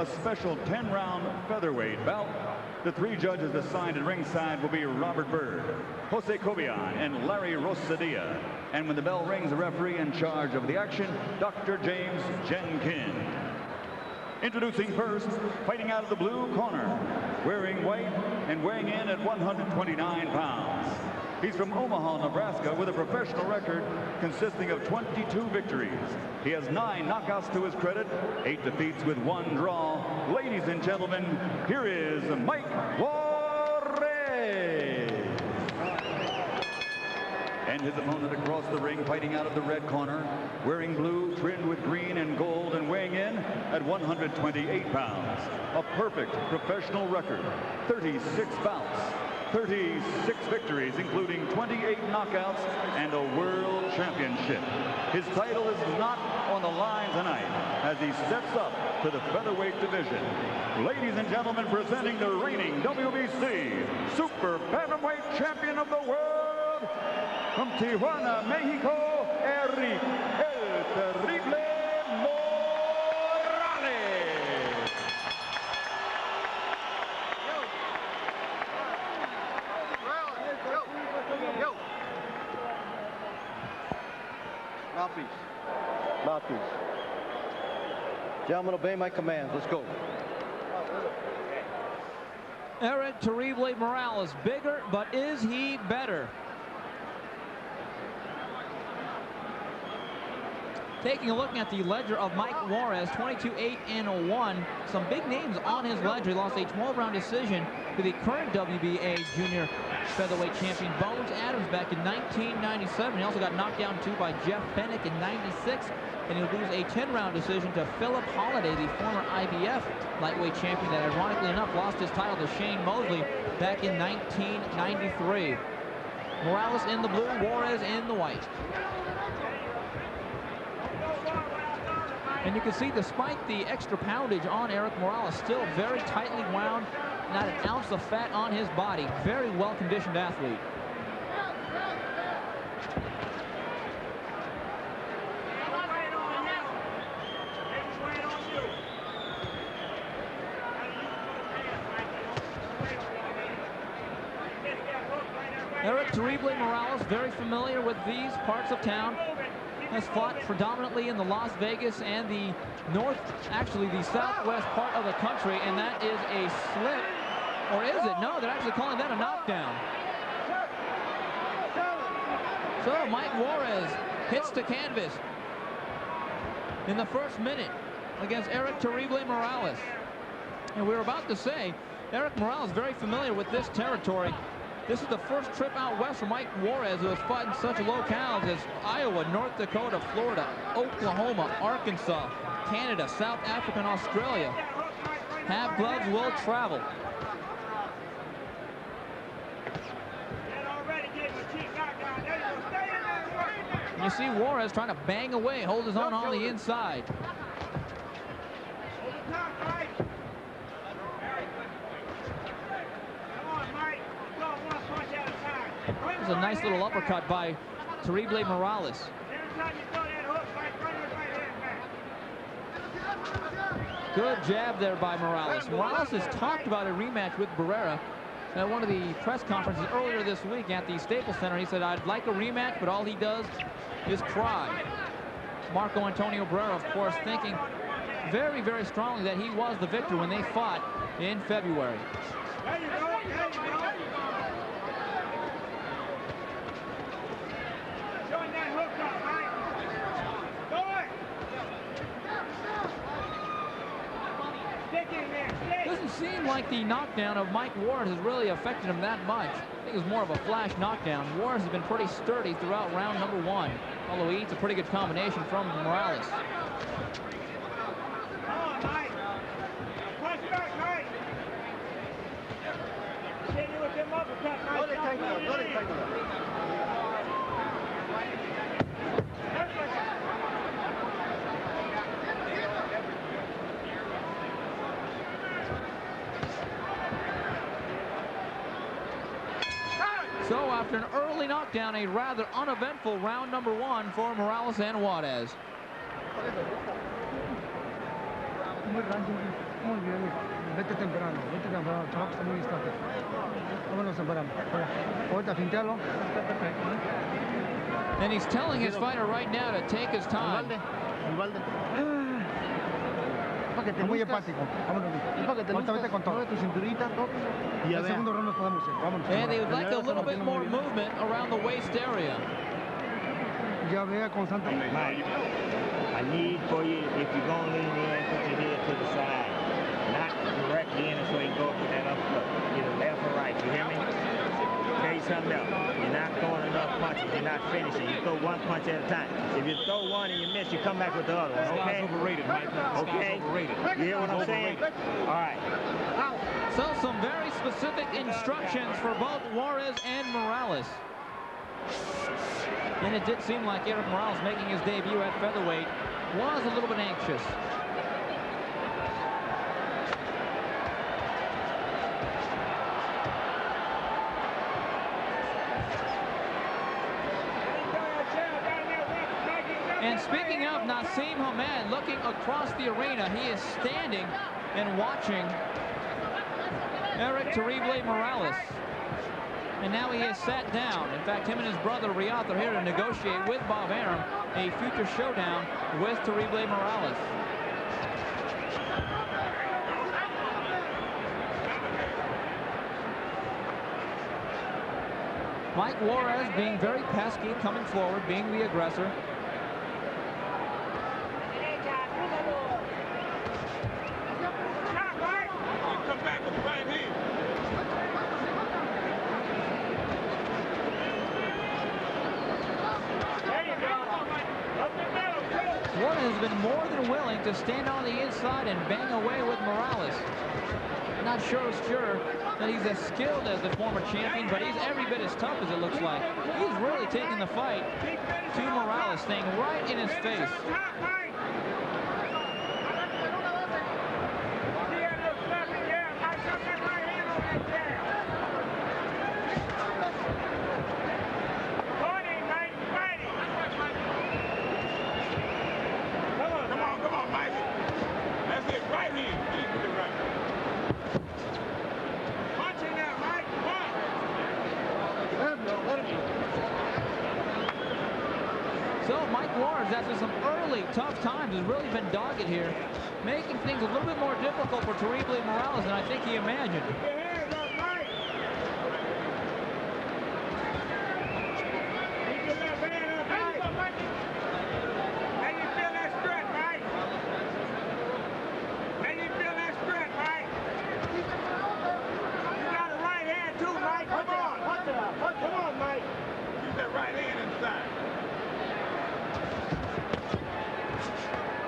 a special 10-round featherweight bout. The 3 judges assigned at ringside will be Robert Byrd, Jose Cobian, and Larry Rosadilla. And when the bell rings, the referee in charge of the action, Dr. James Jenkins. Introducing first, fighting out of the blue corner, wearing white and weighing in at 129 pounds. He's from Omaha, Nebraska, with a professional record consisting of 22 victories. He has 9 knockouts to his credit, 8 defeats with 1 draw. Ladies and gentlemen, here is Mike Juarez. And his opponent across the ring, fighting out of the red corner, wearing blue, trimmed with green and gold, and weighing in at 128 pounds. A perfect professional record, 36 bouts. 36 victories, including 28 knockouts and a world championship. His title is not on the line tonight as he steps up to the featherweight division. Ladies and gentlemen, presenting the reigning WBC Super Bantamweight Champion of the World, from Tijuana, Mexico, Erik, El Terrible Morales. Mouthpiece. Mouthpiece. Gentlemen, obey my commands. Let's go. Erik Terrible Morales, bigger, but is he better? Taking a look at the ledger of Mike Juarez, 22-8-1. Some big names on his ledger. He lost a 12-round decision to the current WBA junior featherweight champion Bones Adams back in 1997. He also got knocked down too by Jeff Fennick in 96. And he'll lose a 10-round decision to Philip Holliday, the former IBF lightweight champion that ironically enough lost his title to Shane Mosley back in 1993. Morales in the blue, Juarez in the white. And you can see, despite the extra poundage on Erik Morales, still very tightly wound, not an ounce of fat on his body. Very well-conditioned athlete. Erik Terrible Morales, very familiar with these parts of town. Has fought predominantly in the Las Vegas and the north, actually the southwest part of the country, and that is a slip. Or is it? No, they're actually calling that a knockdown. So Mike Juarez hits the canvas in the first minute against Erik Terrible Morales. And we were about to say, Erik Morales very familiar with this territory. This is the first trip out west for Mike Juarez, who has fought in such locales as Iowa, North Dakota, Florida, Oklahoma, Arkansas, Canada, South Africa, and Australia. Have gloves, will travel. You see Juarez trying to bang away, hold his own on the inside. There's a nice little uppercut by Terrible Morales. Good jab there by Morales. Morales has talked about a rematch with Barrera at one of the press conferences earlier this week at the Staples Center. He said, I'd like a rematch, but all he does is cry. Marco Antonio Barrera, of course, thinking very, very strongly that he was the victor when they fought in February. There you go, there you go. Showing that hook up, right? Go it. Stick in there, stick. Doesn't seem like the knockdown of Mike Juarez has really affected him that much. I think it was more of a flash knockdown. Juarez has been pretty sturdy throughout round number 1, although he eats a pretty good combination from Morales. Come on, Mike. Punch back, Mike. Continue with them uppercuts, Mike. So after an early knockdown, a rather uneventful round number 1 for Morales and Juarez. muy rancho. Muy bien. Vete temprano. El trabajo está muy distante. Vámonos temprano. Ahorita fintealo. And he's telling his fighter right now to take his time. Está muy empático. Vámonos. Ahorita vete con todo. Tu cinturita, todo. Y el segundo round nos podemos ir. Vámonos. And they would like a little bit more movement around the waist area. Ya vea constante. Mike, I need for you, if you're going to lean in, put your head to the side. Not directly in so you can go for that uppercut. Either left or right, you hear me? Tell you something else. You're not throwing enough punches. You're not finishing. You throw one punch at a time. If you throw one and you miss, you come back with the other one, This okay? guy's overrated, Mike. This Okay? guy's overrated. You hear what I'm saying? All right. So some very specific instructions for both Juarez and Morales. And it did seem like Erik Morales, making his debut at featherweight, was a little bit anxious. And speaking of Naseem Hamed, looking across the arena, he is standing and watching Erik Terrible Morales. And now he has sat down. In fact, him and his brother Riyadh are here to negotiate with Bob Arum a future showdown with Terrible Morales. Mike Juarez being very pesky, coming forward, being the aggressor. Juarez has been more than willing to stand on the inside and bang away with Morales. Not sure that he's as skilled as the former champion, but he's every bit as tough as it looks like. He's really taking the fight to Morales, staying right in his face. So Mike Juarez, after some early tough times, has really been dogged here, making things a little bit more difficult for Terrible Morales than I think he imagined.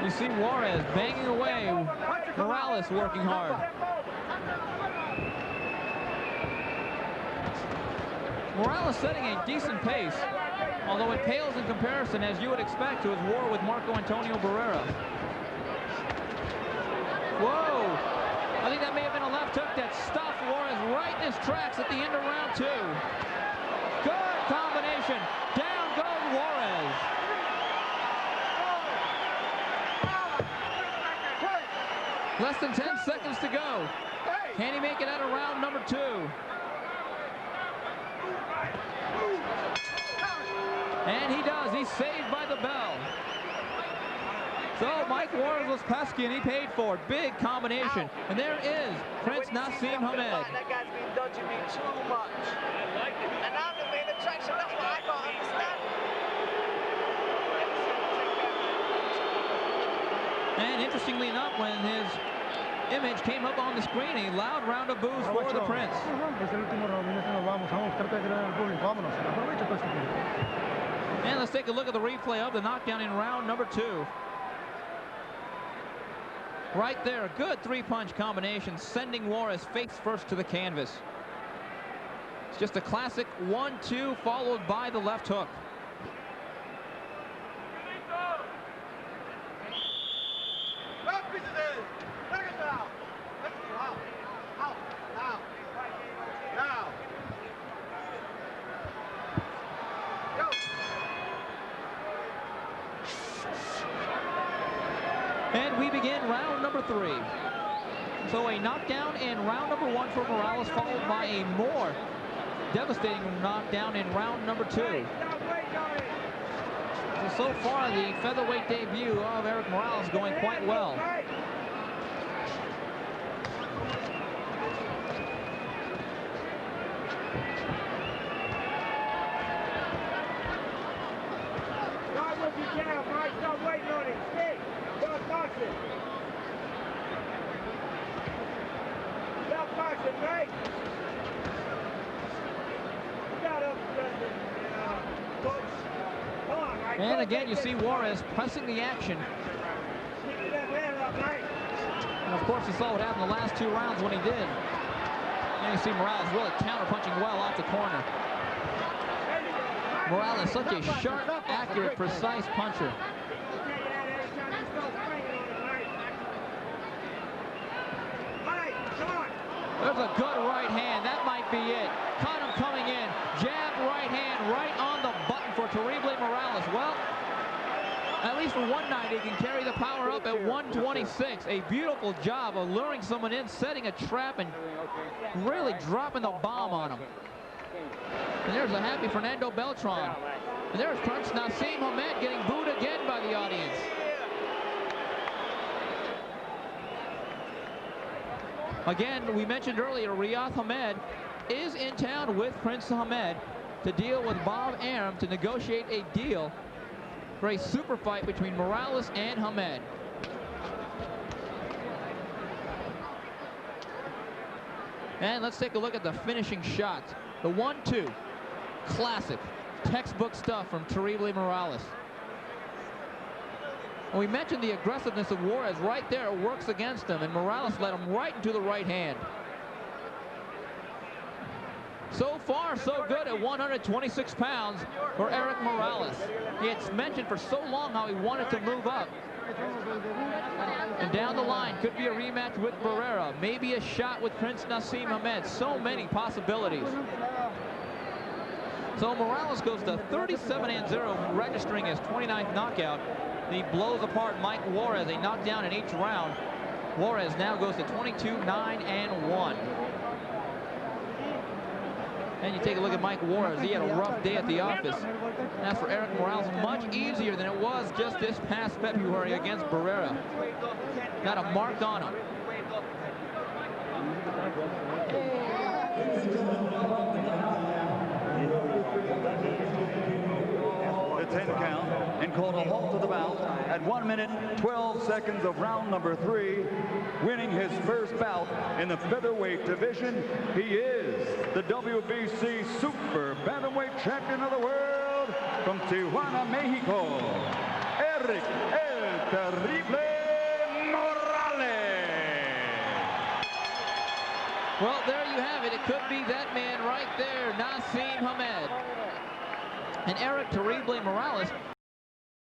You see Juarez banging away, Morales working hard. Morales setting a decent pace, although it pales in comparison, as you would expect, to his war with Marco Antonio Barrera. Whoa! I think that may have been a left hook that stopped Juarez right in his tracks at the end of round two. Good combination. Down goes Juarez. Less than 10 seconds to go. Can he make it out of round number two? And he does. He's saved by the bell. So Mike Juarez was pesky and he paid for it. Big combination. And there is Prince Naseem Hamed. That guy's been dodging me too much. And I'm the main attraction. That's what I can't understand. And interestingly enough, when his image came up on the screen, a loud round of boos for the Prince. And let's take a look at the replay of the knockdown in round number two. Right there, a good three-punch combination, sending Juarez face first to the canvas. It's just a classic 1-2 followed by the left hook. And we begin round number 3. So a knockdown in round number 1 for Morales, followed by a more devastating knockdown in round number 2. So far, the featherweight debut of Erik Morales going quite well. Stop what you can, Mike. Stop waiting on him. Stay. Stop boxing. Stop boxing, Mike. Got up, Justin. Coach. Come on, Mike. And again, you see Juarez pressing the action. Keep that man up, Mike. And of course, you saw what happened the last 2 rounds when he did. And you see Morales really counter-punching well off the corner. Morales, such a sharp, accurate, precise puncher. There's a good right hand. That might be it. Caught him coming in. Jab, right hand, right on the button for Terrible Morales. Well, at least for one night, he can carry the power up at 126. A beautiful job of luring someone in, setting a trap, and really dropping the bomb on him. And there's a happy Fernando Beltran. And there's Prince Nassim Hamed getting booed again by the audience. Again, we mentioned earlier, Riyad Hamed is in town with Prince Hamed to deal with Bob Arum to negotiate a deal for a super fight between Morales and Hamed. And let's take a look at the finishing shots. The 1-2, classic, textbook stuff from Terrible Morales. And we mentioned the aggressiveness of Juarez right there. It works against him, and Morales led him right into the right hand. So far, so good at 126 pounds for Erik Morales. He had mentioned for so long how he wanted to move up. And down the line, could be a rematch with Barrera, maybe a shot with Prince Nassim Hamed. So many possibilities. So Morales goes to 37-0, registering his 29th knockout. He blows apart Mike Juarez, a knockdown in each round. Juarez now goes to 22-9-1. And you take a look at Mike Juarez. He had a rough day at the office. As for Erik Morales, much easier than it was just this past February against Barrera. Got a mark on him. The 10 count, and called a halt to the bout at 1 minute 12 seconds of round number 3, winning his first bout in the featherweight division. He is the WBC Super Bantamweight Champion of the world from Tijuana, Mexico, Erik El Terrible Morales. Well, there you have it. It could be that man right there, Nassim Hamed. And Erik Terrible Morales